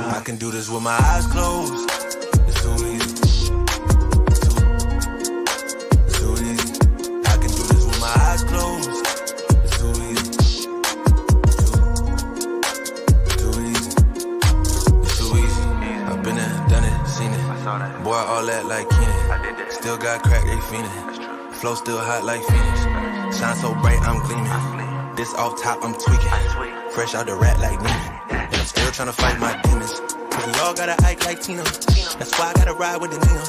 I can do this with my eyes closed. It's too easy. It's too easy. I can do this with my eyes closed. It's too easy. Too easy. It's too easy. I've been there, done it, seen it. Boy, all that like Keenan. Still got crack, they fiendin'. Flow still hot like Phoenix. Shine so bright, I'm gleaming. This off top, I'm tweaking. Fresh out the rat like Nina. And I'm still tryna fight my demons. Cause we all gotta act like Tina. That's why I gotta ride with the Nina.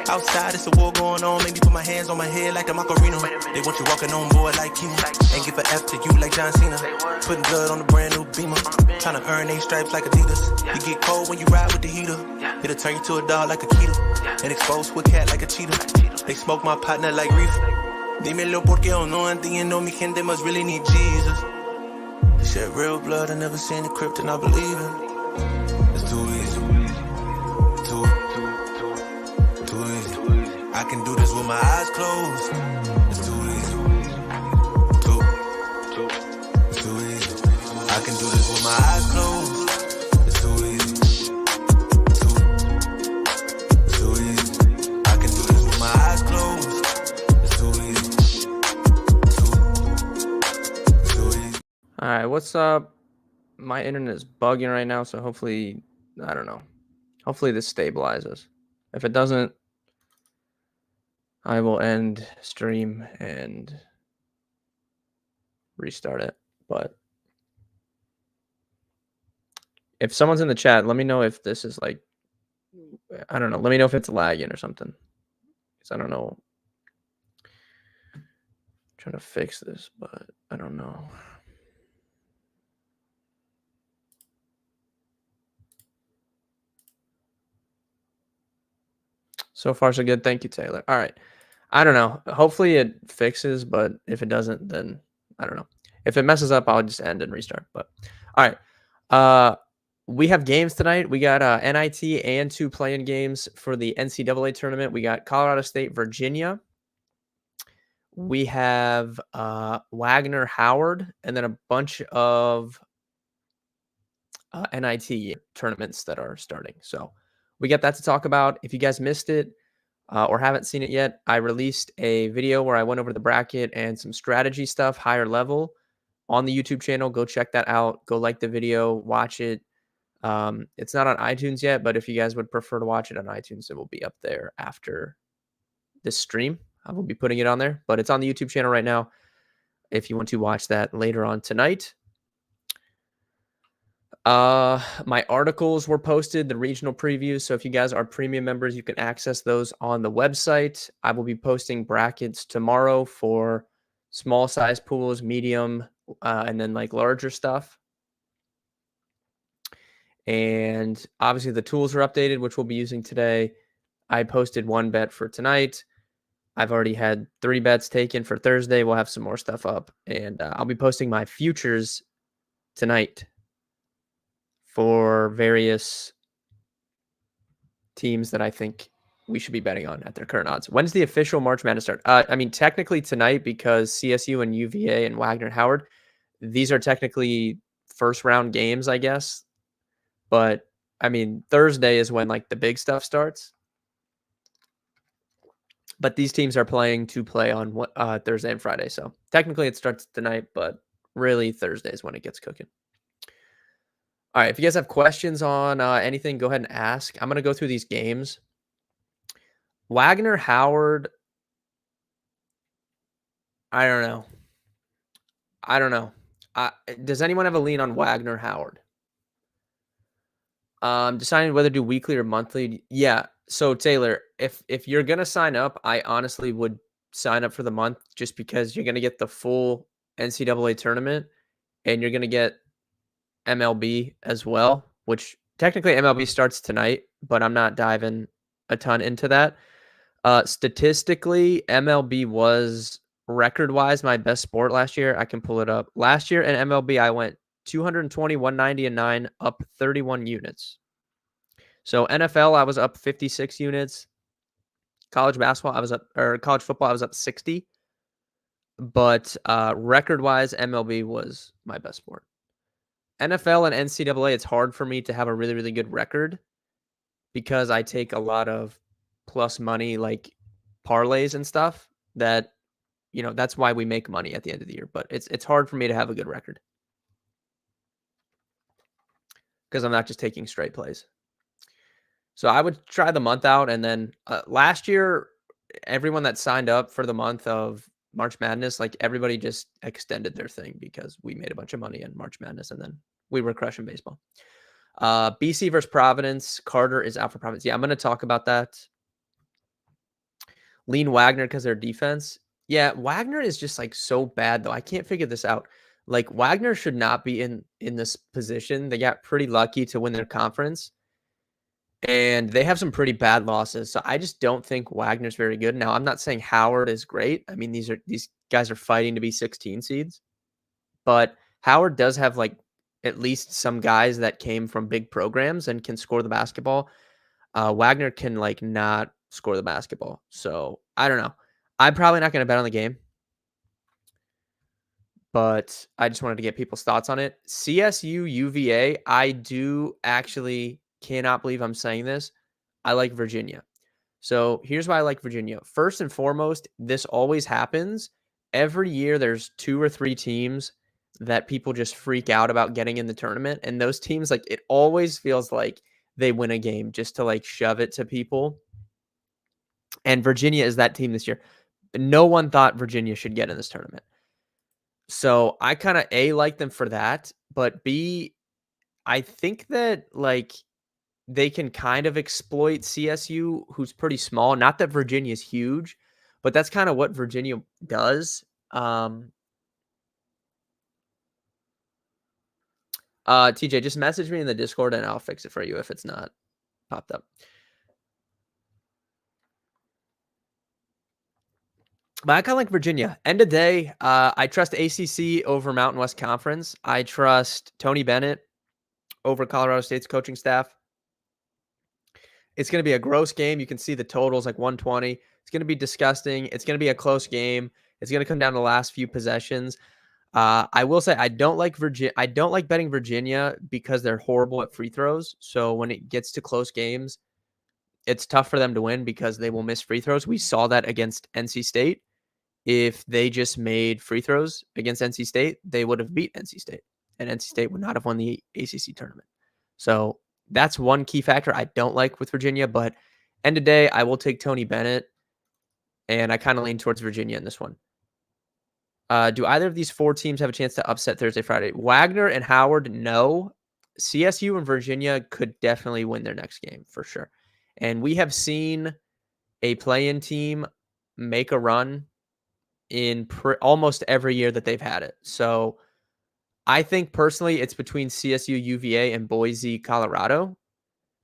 Outside, it's a war going on. Maybe put my hands on my head like the Macarena. They want you walking on board like Kina. Ain't give a F to you like John Cena. Putting blood on the brand new Beamer. Tryna earn 8 stripes like Adidas. You get cold when you ride with the heater. It'll turn you to a dog like a Keto. And expose to a cat like a cheetah. They smoke my partner like reefer. Dímelo porque yo no entiendo. Mi gente must really need Jesus. They shed real blood. I never seen the crypt and I believe it. It's too easy. Too easy. I can do this with my eyes closed. It's too easy. Too easy. I can do this with my eyes closed. It's too easy. Too easy. I can do this with my eyes closed. It's too easy. Too easy. All right, what's up? My internet is bugging right now, so hopefully, I don't know. Hopefully this stabilizes. If it doesn't, I will end stream and restart it. But if someone's in the chat, let me know if this is like, I don't know. Let me know if it's lagging or something. Because I don't know. I'm trying to fix this, but I don't know. So far, so good. Thank you, Taylor. All right. I don't know. Hopefully it fixes, but if it doesn't, then I don't know. If it messes up, I'll just end and restart. But all right. We have games tonight. We got NIT and 2 play-in games for the NCAA tournament. We got Colorado State, Virginia. We have Wagner, Howard, and then a bunch of NIT tournaments that are starting. So we got that to talk about. If you guys missed it or haven't seen it yet, I released a video where I went over the bracket and some strategy stuff, higher level, on the YouTube channel. Go check that out. Go like the video, watch it. It's not on iTunes yet, but if you guys would prefer to watch it on iTunes, it will be up there after this stream. I will be putting it on there, but it's on the YouTube channel right now if you want to watch that later on tonight. My articles were posted, the regional previews. So if you guys are premium members, you can access those on the website. I will be posting brackets tomorrow for small size pools, medium, and then like larger stuff. And obviously the tools are updated, which we'll be using today. I posted 1 bet for tonight. I've already had 3 bets taken for Thursday. We'll have some more stuff up, and I'll be posting my futures tonight for various teams that I think we should be betting on at their current odds. When's the official March Madness start? I mean, technically tonight, because CSU and UVA and Wagner and Howard, these are technically first round games, I guess. But I mean, Thursday is when like the big stuff starts. But these teams are playing to play on Thursday and Friday. So technically it starts tonight, but really Thursday is when it gets cooking. All right, if you guys have questions on anything, go ahead and ask. I'm going to go through these games. Wagner, Howard, I don't know. Does anyone have a lean on Wagner, Howard? Deciding whether to do weekly or monthly. Yeah. So Taylor, if you're going to sign up, I honestly would sign up for the month just because you're going to get the full NCAA tournament and you're going to get MLB as well, which technically MLB starts tonight, but I'm not diving a ton into that. Statistically, MLB was record-wise my best sport last year. I can pull it up. Last year in MLB, I went 220, 190, and 9, up 31 units. So NFL, I was up 56 units. College basketball, college football, I was up 60. But record-wise, MLB was my best sport. NFL and NCAA, it's hard for me to have a really, really good record because I take a lot of plus money, like parlays and stuff that, that's why we make money at the end of the year. But it's hard for me to have a good record because I'm not just taking straight plays. So I would try the month out. And then last year, everyone that signed up for the month of March Madness, like everybody just extended their thing because we made a bunch of money in March Madness and then we were crushing baseball. BC versus Providence. Carter is out for Providence. Yeah, I'm going to talk about that. Lean Wagner because their defense. Yeah, Wagner is just like so bad though. I can't figure this out. Like Wagner should not be in this position. They got pretty lucky to win their conference. And they have some pretty bad losses. So I just don't think Wagner's very good. Now, I'm not saying Howard is great. I mean, these guys are fighting to be 16 seeds. But Howard does have like at least some guys that came from big programs and can score the basketball. Wagner can like not score the basketball. So I don't know. I'm probably not going to bet on the game, but I just wanted to get people's thoughts on it. CSU UVA, I do actually cannot believe I'm saying this. I like Virginia. So here's why I like Virginia. First and foremost, this always happens. Every year there's 2 or 3 teams that people just freak out about getting in the tournament. And those teams, like it always feels like they win a game just to like shove it to people. And Virginia is that team this year. No one thought Virginia should get in this tournament. So I kind of A, like them for that, but B, I think that like they can kind of exploit CSU, who's pretty small. Not that Virginia's huge, but that's kind of what Virginia does. TJ, just message me in the Discord and I'll fix it for you if it's not popped up. But I kind of like Virginia. End of day, I trust ACC over Mountain West Conference. I trust Tony Bennett over Colorado State's coaching staff. It's going to be a gross game. You can see the totals like 120. It's going to be disgusting. It's going to be a close game. It's going to come down to the last few possessions. I will say I don't like Virginia. I don't like betting Virginia because they're horrible at free throws. So when it gets to close games, it's tough for them to win because they will miss free throws. We saw that against NC State. If they just made free throws against NC State, they would have beat NC State, and NC State would not have won the ACC tournament. So that's one key factor I don't like with Virginia, but end of day, I will take Tony Bennett, and I kind of lean towards Virginia in this one. Do either of these 4 teams have a chance to upset Thursday, Friday? Wagner and Howard, no. CSU and Virginia could definitely win their next game for sure. And we have seen a play-in team make a run in almost every year that they've had it. So I think personally it's between CSU, UVA, and Boise, Colorado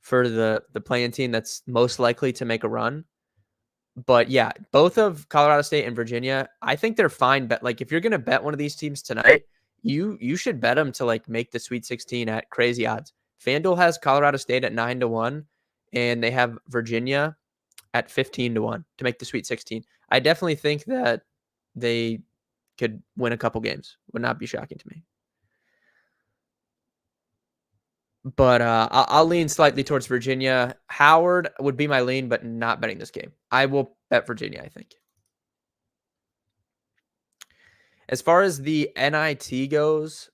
for the play-in team that's most likely to make a run. But yeah, both of Colorado State and Virginia, I think they're fine. But like, if you're gonna bet one of these teams tonight, you should bet them to like make the Sweet 16 at crazy odds. FanDuel has Colorado State at 9-1, and they have Virginia at 15-1 to make the Sweet 16. I definitely think that they could win a couple games. Would not be shocking to me. But I'll lean slightly towards Virginia. Howard would be my lean, but not betting this game. I will bet Virginia, I think. As far as the NIT goes,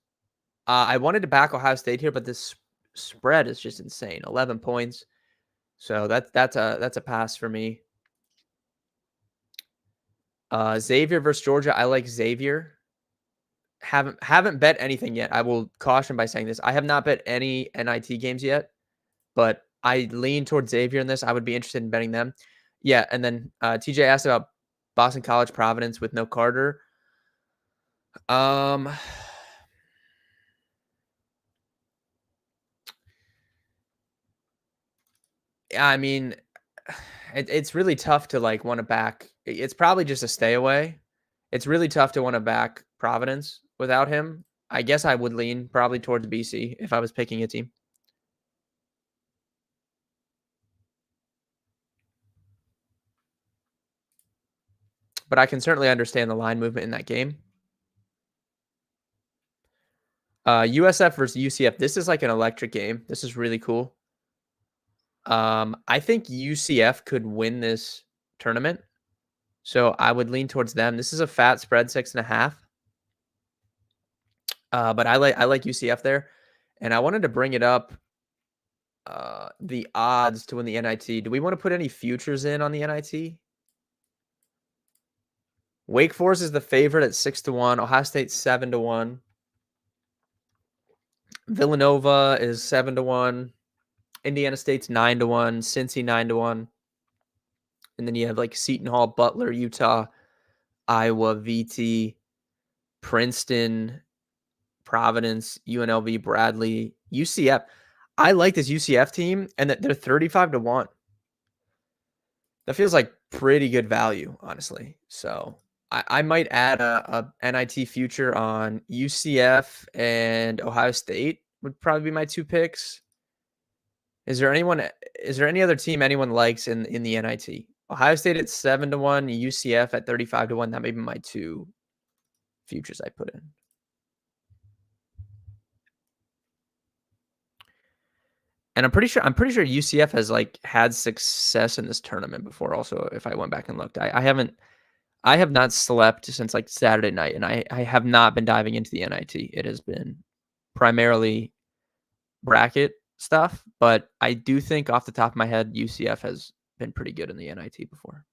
I wanted to back Ohio State here, but this spread is just insane. 11 points. So that's a pass for me. Xavier versus Georgia. I like Xavier. Haven't bet anything yet. I will caution by saying this. I have not bet any NIT games yet, but I lean towards Xavier in this. I would be interested in betting them. Yeah, and then TJ asked about Boston College Providence with no Carter. I mean, it's really tough to like want to back. It's probably just a stay away. It's really tough to want to back Providence without him. I guess I would lean probably towards BC if I was picking a team. But but I can certainly understand the line movement in that game. USF versus UCF. This is like an electric game. This is really cool. I think UCF could win this tournament, so I would lean towards them. This is a fat spread, 6.5. But I like UCF there, and I wanted to bring it up. The odds to win the NIT. Do we want to put any futures in on the NIT? Wake Forest is the favorite at 6-1. Ohio State 7-1. Villanova is 7-1. Indiana State's 9-1. Cincy 9-1. And then you have like Seton Hall, Butler, Utah, Iowa, VT, Princeton, Providence, UNLV, Bradley, UCF. I like this UCF team, and that they're 35-1. That feels like pretty good value, honestly. So I might add a NIT future on UCF and Ohio State would probably be my 2 picks. Is there any other team anyone likes in the NIT? Ohio State at 7-1, UCF at 35-1. That may be my 2 futures I put in. And I'm pretty sure UCF has like had success in this tournament before. Also, if I went back and looked, I have not slept since like Saturday night, and I have not been diving into the NIT. It has been primarily bracket stuff, but I do think off the top of my head, UCF has been pretty good in the NIT before.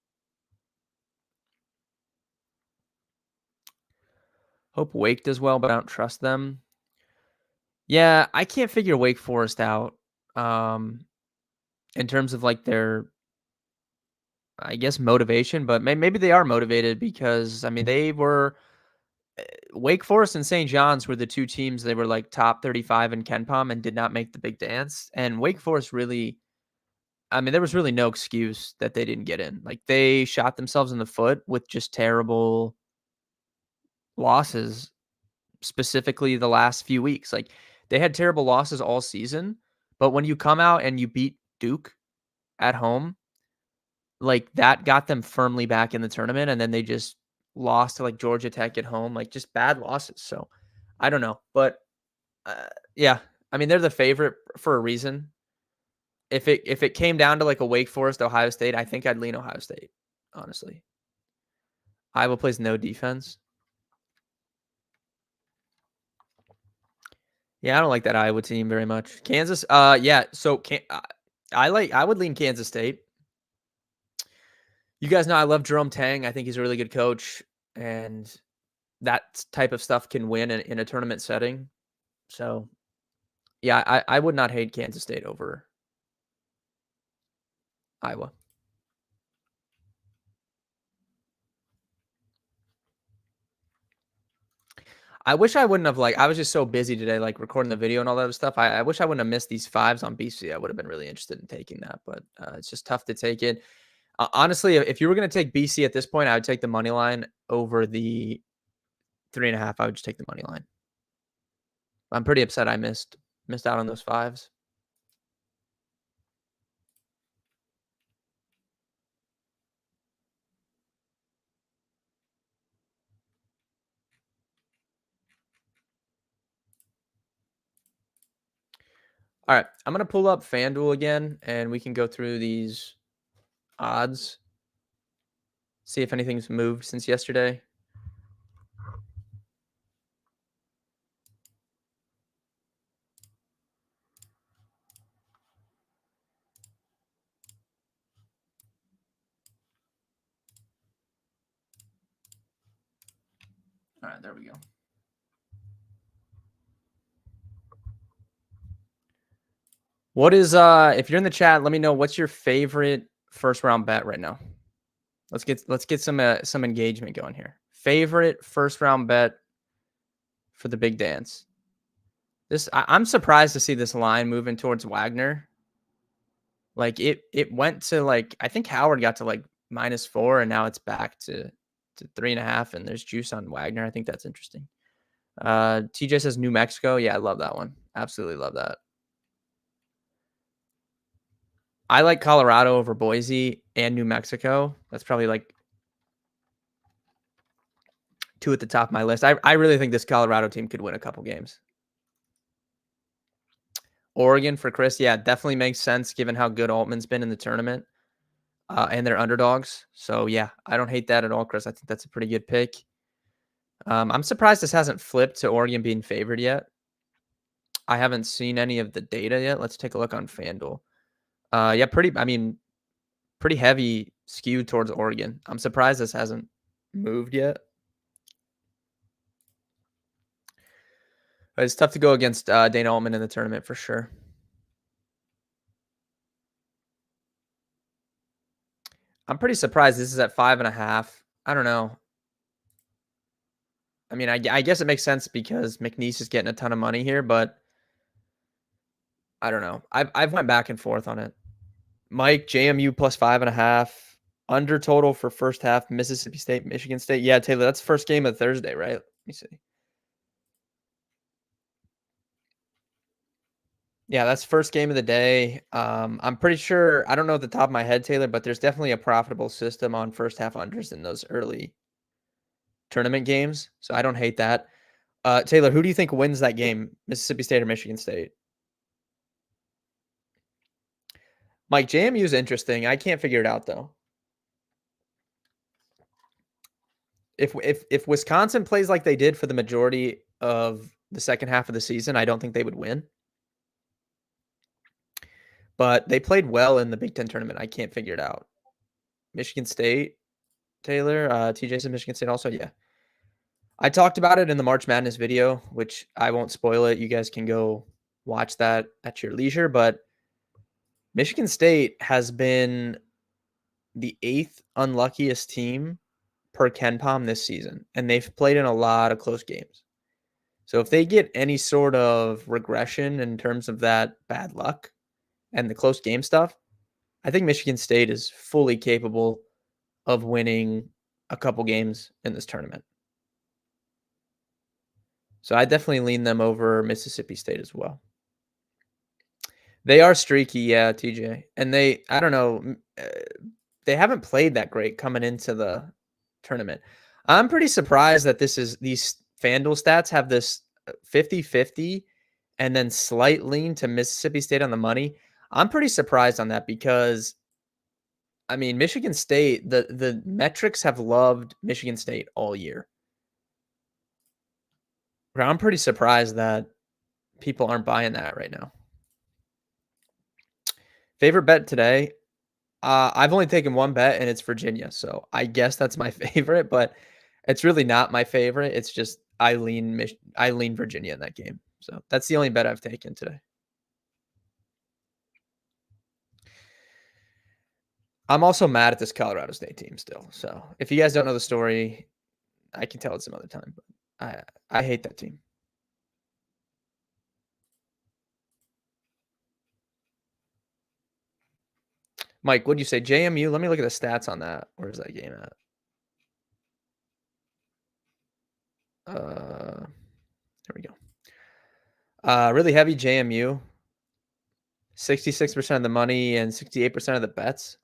Hope Wake does well, but I don't trust them. Yeah, I can't figure Wake Forest out in terms of like their, I guess, motivation, but maybe they are motivated because, I mean, they were Wake Forest and St. John's were the 2 teams. They were like top 35 in KenPom and did not make the big dance. And Wake Forest really, I mean, there was really no excuse that they didn't get in. Like they shot themselves in the foot with just terrible losses, specifically the last few weeks. Like they had terrible losses all season, but when you come out and you beat Duke at home, like that got them firmly back in the tournament, and then they just lost to like Georgia Tech at home, like just bad losses. So I don't know, but yeah, I mean they're the favorite for a reason. If it came down to like a Wake Forest Ohio State, I think I'd lean Ohio State. Honestly, Iowa plays no defense. Yeah, I don't like that Iowa team very much. Kansas, yeah. So I would lean Kansas State. You guys know I love Jerome Tang. I think he's a really good coach, and that type of stuff can win in a tournament setting. So, yeah, I would not hate Kansas State over Iowa. I wish I wouldn't have I was just so busy today, like recording the video and all that other stuff. I wish I wouldn't have missed these 5s on BC. I would have been really interested in taking that, but it's just tough to take it. Honestly, if you were going to take BC at this point, I would take the money line over the 3.5. I would just take the money line. I'm pretty upset I missed out on those 5s. All right, I'm going to pull up FanDuel again, and we can go through these odds, see if anything's moved since yesterday. All right, there we go. What is if you're in the chat, let me know what's your favorite first round bet right now. Let's get some engagement going here. Favorite first round bet for the big dance. I'm surprised to see this line moving towards Wagner. Like it went to like, I think Howard got to like -4, and now it's back to 3.5, and there's juice on Wagner. I think that's interesting. TJ says New Mexico. Yeah, I love that one. Absolutely love that. I like Colorado over Boise and New Mexico. That's probably like two at the top of my list. I really think this Colorado team could win a couple games. Oregon for Chris, yeah, definitely makes sense given how good Altman's been in the tournament, and they're underdogs. So yeah, I don't hate that at all, Chris. I think that's a pretty good pick. I'm surprised this hasn't flipped to Oregon being favored yet. I haven't seen any of the data yet. Let's take a look on FanDuel. Yeah, pretty heavy skew towards Oregon. I'm surprised this hasn't moved yet. But it's tough to go against Dana Altman in the tournament for sure. I'm pretty surprised this is at 5.5. I don't know. I mean, I guess it makes sense because McNeese is getting a ton of money here, but I don't know. I've went back and forth on it. Mike, JMU plus 5.5. Under total for first half, Mississippi State, Michigan State. Yeah, Taylor, that's first game of Thursday, right? Let me see. Yeah, that's first game of the day. I'm pretty sure, I don't know at the top of my head, Taylor, but there's definitely a profitable system on first half unders in those early tournament games. So I don't hate that. Taylor, who do you think wins that game, Mississippi State or Michigan State? Mike, JMU is interesting. I can't figure it out though. If Wisconsin plays like they did for the majority of the second half of the season, I don't think they would win. But they played well in the Big Ten tournament. I can't figure it out. Michigan State, Taylor, TJ said Michigan State also. Yeah. I talked about it in the March Madness video, which I won't spoil it. You guys can go watch that at your leisure. But Michigan State has been the 8th unluckiest team per KenPom this season, and they've played in a lot of close games. So if they get any sort of regression in terms of that bad luck and the close game stuff, I think Michigan State is fully capable of winning a couple games in this tournament. So I definitely lean them over Mississippi State as well. They are streaky, yeah, TJ. And I don't know, they haven't played that great coming into the tournament. I'm pretty surprised that these FanDuel stats have this 50-50 and then slight lean to Mississippi State on the money. I'm pretty surprised on that because, I mean, Michigan State, the metrics have loved Michigan State all year. I'm pretty surprised that people aren't buying that right now. Favorite bet today? I've only taken one bet, and it's Virginia. So I guess that's my favorite, but it's really not my favorite. It's just I lean Virginia in that game. So that's the only bet I've taken today. I'm also mad at this Colorado State team still. So if you guys don't know the story, I can tell it some other time. But I hate that team. Mike, what do you say? JMU? Let me look at the stats on that. Where's that game at? There we go. Really heavy JMU. 66% of the money and 68% of the bets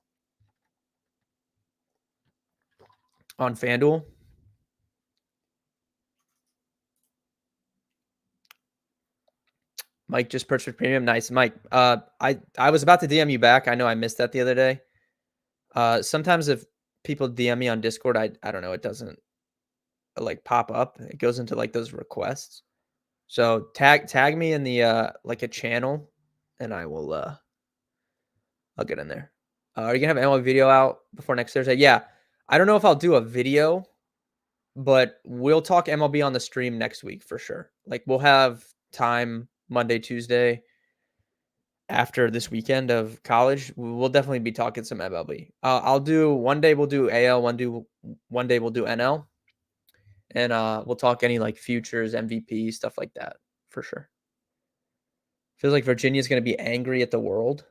on FanDuel. Mike just purchased premium. Nice, Mike. I was about to DM you back. I know I missed that the other day. Sometimes if people DM me on Discord, I don't know, it doesn't like pop up. It goes into like those requests. So tag me in the like a channel, and I will I'll get in there. Are you gonna have an MLB video out before next Thursday? Yeah. I don't know if I'll do a video, but we'll talk MLB on the stream next week for sure. Like we'll have time Monday, Tuesday after this weekend of college. We'll definitely be talking some MLB. I'll do one day we'll do AL, one day we'll do NL, and we'll talk any like futures, MVP, stuff like that for sure. Feels like Virginia's going to be angry at the world.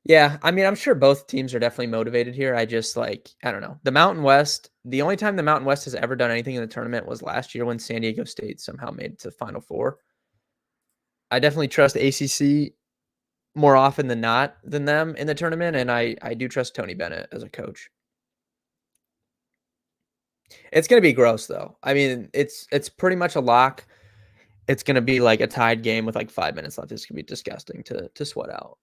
Yeah, I mean, I'm sure both teams are definitely motivated here. I just I don't know. The Mountain West, the only time the Mountain West has ever done anything in the tournament was last year when San Diego State somehow made it to Final Four. I definitely trust ACC more often than not than them in the tournament, and I do trust Tony Bennett as a coach. It's gonna be gross though. I mean, it's pretty much a lock. It's gonna be like a tied game with like 5 minutes left. It's gonna be disgusting to sweat out.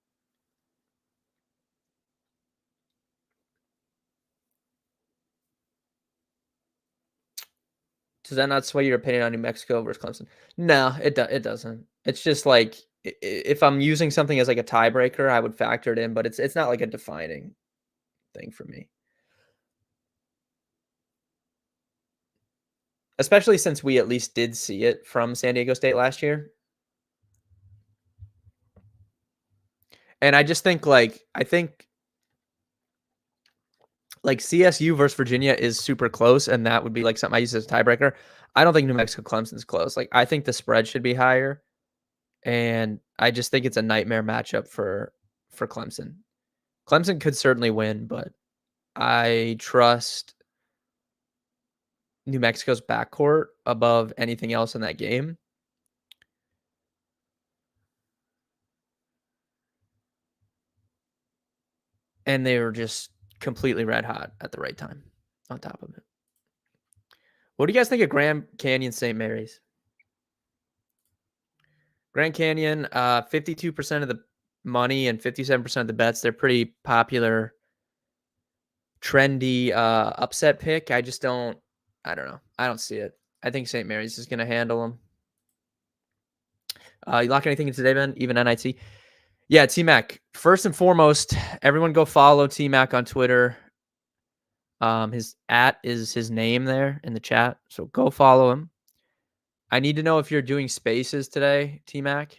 Does that not sway your opinion on New Mexico versus Clemson? No, it doesn't. It's just like if I'm using something as like a tiebreaker, I would factor it in, but it's not like a defining thing for me. Especially since we at least did see it from San Diego State last year. And I just think I think like CSU versus Virginia is super close, and that would be like something I use as a tiebreaker. I don't think New Mexico Clemson's close. Like I think the spread should be higher, and I just think it's a nightmare matchup for Clemson. Clemson could certainly win, but I trust New Mexico's backcourt above anything else in that game. And they were just completely red hot at the right time on top of it. What do you guys think of Grand Canyon St. Mary's? Grand Canyon, 52% of the money and 57% of the bets. They're pretty popular, trendy upset pick. I don't know. I don't see it. I think St. Mary's is going to handle them. You lock anything in today, Ben? Even NIT? Yeah, T-Mac. First and foremost, everyone go follow T-Mac on Twitter. His @ is his name there in the chat, so go follow him. I need to know if you're doing spaces today, T-Mac.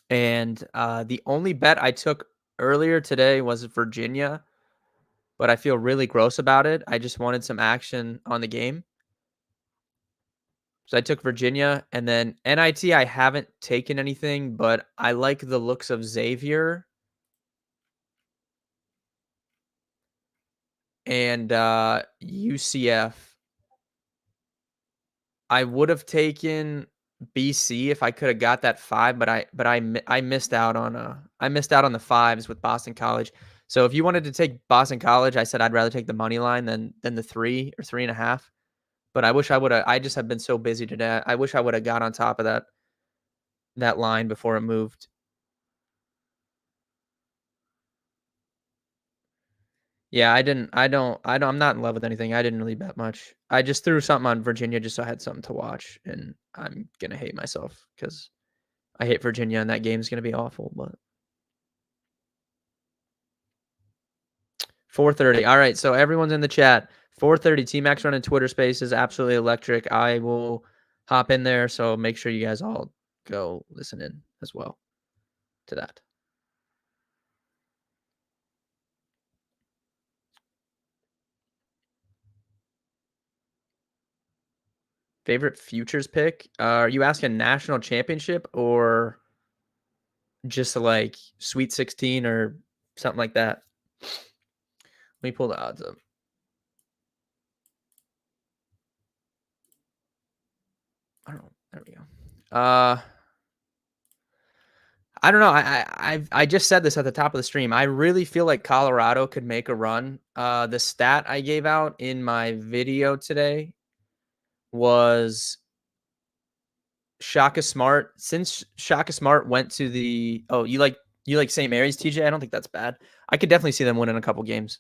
And the only bet I took earlier today was Virginia, but I feel really gross about it. I just wanted some action on the game. So I took Virginia, and then NIT, I haven't taken anything, but I like the looks of Xavier and UCF. I would have taken BC if I could have got that 5, but I missed out on the 5s with Boston College. So if you wanted to take Boston College, I said I'd rather take the money line than the 3 or 3.5. But I wish I would have. I just have been so busy today. I wish I would have got on top of that line before it moved. Yeah, I didn't. I don't. I'm not in love with anything. I didn't really bet much. I just threw something on Virginia just so I had something to watch, and I'm gonna hate myself because I hate Virginia, and that game's gonna be awful. But 4:30. All right, so everyone's in the chat. 4:30. T-Max running Twitter Spaces, absolutely electric. I will hop in there, so make sure you guys all go listen in as well to that. Favorite futures pick? Are you asking national championship or just like Sweet 16 or something like that? Let me pull the odds up. I don't know. There we go. I don't know. I just said this at the top of the stream. I really feel like Colorado could make a run. The stat I gave out in my video today was Shaka Smart. Since Shaka Smart went to the you like St. Mary's, TJ? I don't think that's bad. I could definitely see them winning a couple games.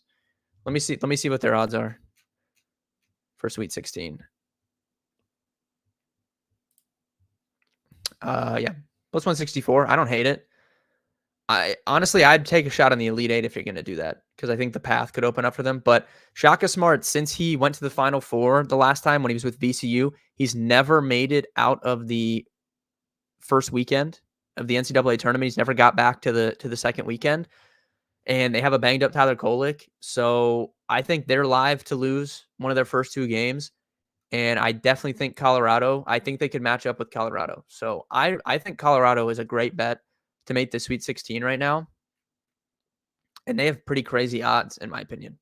Let me see what their odds are for Sweet 16. Yeah, plus 164. I don't hate it. I'd take a shot on the Elite Eight if you're going to do that because I think the path could open up for them. But Shaka Smart, since he went to the Final Four the last time when he was with VCU, he's never made it out of the first weekend of the NCAA tournament. He's never got back to the second weekend, and they have a banged up Tyler Kolek. So I think they're live to lose one of their first 2 games. And I definitely think Colorado, I think they could match up with Colorado. So I think Colorado is a great bet to make the Sweet 16 right now. And they have pretty crazy odds, in my opinion.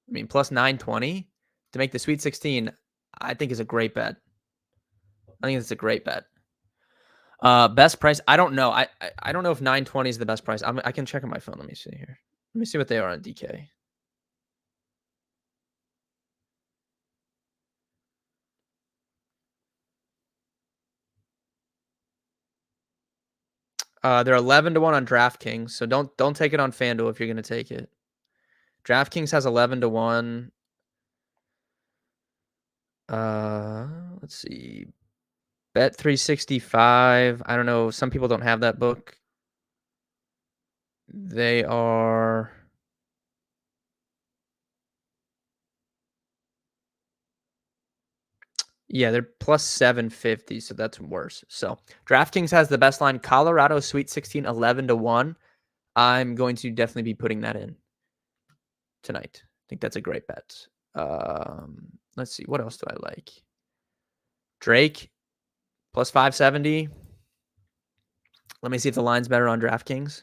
I mean, plus 920 to make the Sweet 16, I think is a great bet. I think it's a great bet. Best price, I don't know. I don't know if 920 is the best price. I can check on my phone. Let me see here. Let me see what they are on DK. They're 11-1 on DraftKings, so don't take it on FanDuel if you're gonna take it. DraftKings has 11-1. Let's see. Bet365. I don't know. Some people don't have that book. They are. Yeah, they're plus 750, so that's worse. So DraftKings has the best line. Colorado Sweet 16, 11-1. I'm going to definitely be putting that in tonight. I think that's a great bet. Let's see. What else do I like? Drake plus 570. Let me see if the line's better on DraftKings.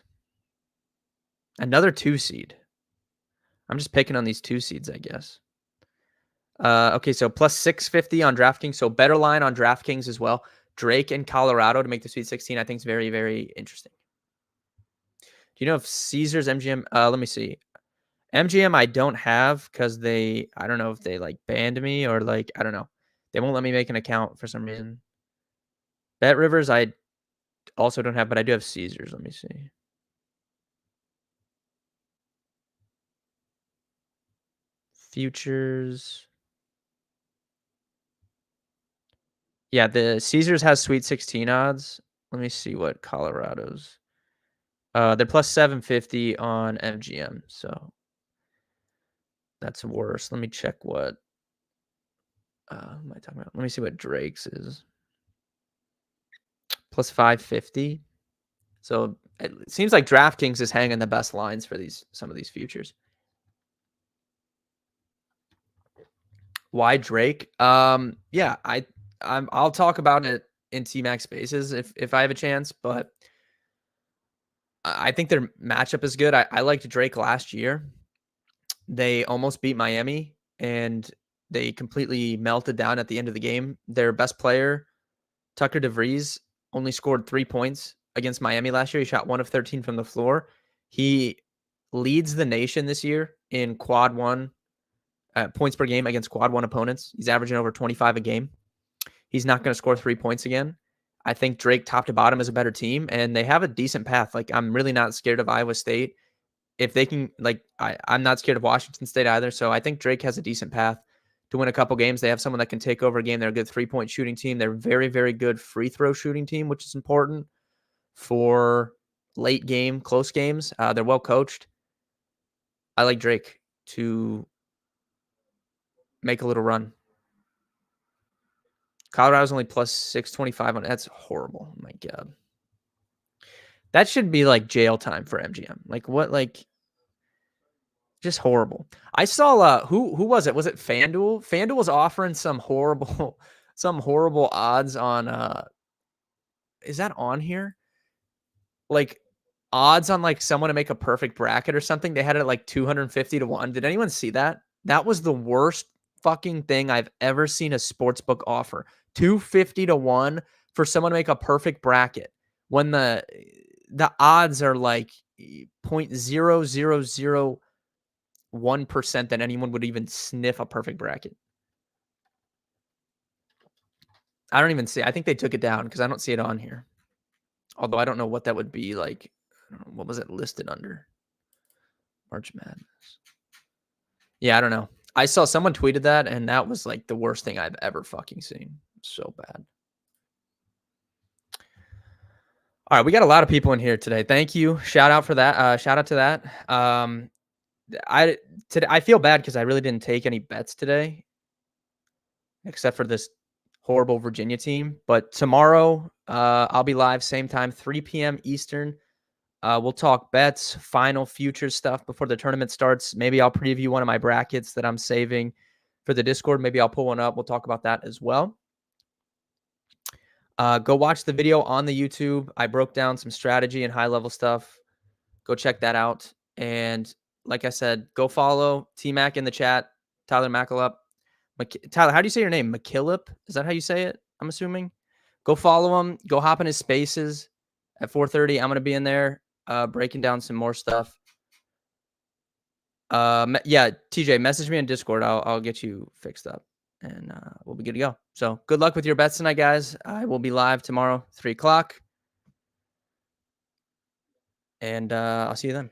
Another 2 seed. I'm just picking on these 2 seeds, I guess. Okay, so plus 650 on DraftKings. So better line on DraftKings as well. Drake and Colorado to make the Sweet 16, I think is very, very interesting. Do you know if Caesars MGM? Let me see. MGM I don't have because I don't know if they like banned me or like I don't know. They won't let me make an account for some reason. Bet Rivers I also don't have, but I do have Caesars. Let me see. Futures. Yeah, the Caesars has Sweet 16 odds. Let me see what Colorado's. They're plus 750 on MGM, so that's worse. Let me check what. Who am I talking about? Let me see what Drake's is. Plus 550. So it seems like DraftKings is hanging the best lines for some of these futures. Why Drake? Yeah, I'll talk about it in T-Max Spaces if I have a chance, but I think their matchup is good. I liked Drake last year. They almost beat Miami, and they completely melted down at the end of the game. Their best player, Tucker DeVries, only scored 3 points against Miami last year. He shot 1 of 13 from the floor. He leads the nation this year in quad one points per game against quad one opponents. He's averaging over 25 a game. He's not going to score 3 points again. I think Drake, top to bottom, is a better team, and they have a decent path. Like, I'm really not scared of Iowa State. If they can, like, I'm not scared of Washington State either. So I think Drake has a decent path to win a couple games. They have someone that can take over a game. They're a good 3-point shooting team. They're a very, very good free throw shooting team, which is important for late game, close games. They're well coached. I like Drake to make a little run. Colorado's only plus 625 on it. That's horrible. Oh my God. That should be like jail time for MGM. Like what? Like just horrible. I saw who was it? Was it FanDuel? FanDuel was offering some horrible odds on is that on here? Like odds on like someone to make a perfect bracket or something. They had it at like 250-1. Did anyone see that? That was the worst fucking thing I've ever seen a sports book offer. 250-1 for someone to make a perfect bracket when the odds are like 0.0001% that anyone would even sniff a perfect bracket. I don't even see. I think they took it down because I don't see it on here. Although I don't know what that would be like. What was it listed under? March Madness. Yeah, I don't know. I saw someone tweeted that, and that was like the worst thing I've ever fucking seen. So bad. All right, we got a lot of people in here today. Thank you. Shout out for that. Shout out to that. I feel bad because I really didn't take any bets today, except for this horrible Virginia team. But tomorrow, I'll be live same time, 3 p.m. Eastern. We'll talk bets, final future stuff before the tournament starts. Maybe I'll preview one of my brackets that I'm saving for the Discord. Maybe I'll pull one up. We'll talk about that as well. Go watch the video on the YouTube. I broke down some strategy and high-level stuff. Go check that out. And like I said, go follow T-Mac in the chat, Tyler Macallup. Tyler, how do you say your name? McKillop? Is that how you say it? I'm assuming. Go follow him. Go hop in his spaces at 4:30. I'm going to be in there breaking down some more stuff. Yeah, TJ, message me on Discord. I'll get you fixed up, and we'll be good to go. So good luck with your bets tonight, guys. I will be live tomorrow, 3 o'clock. and I'll see you then.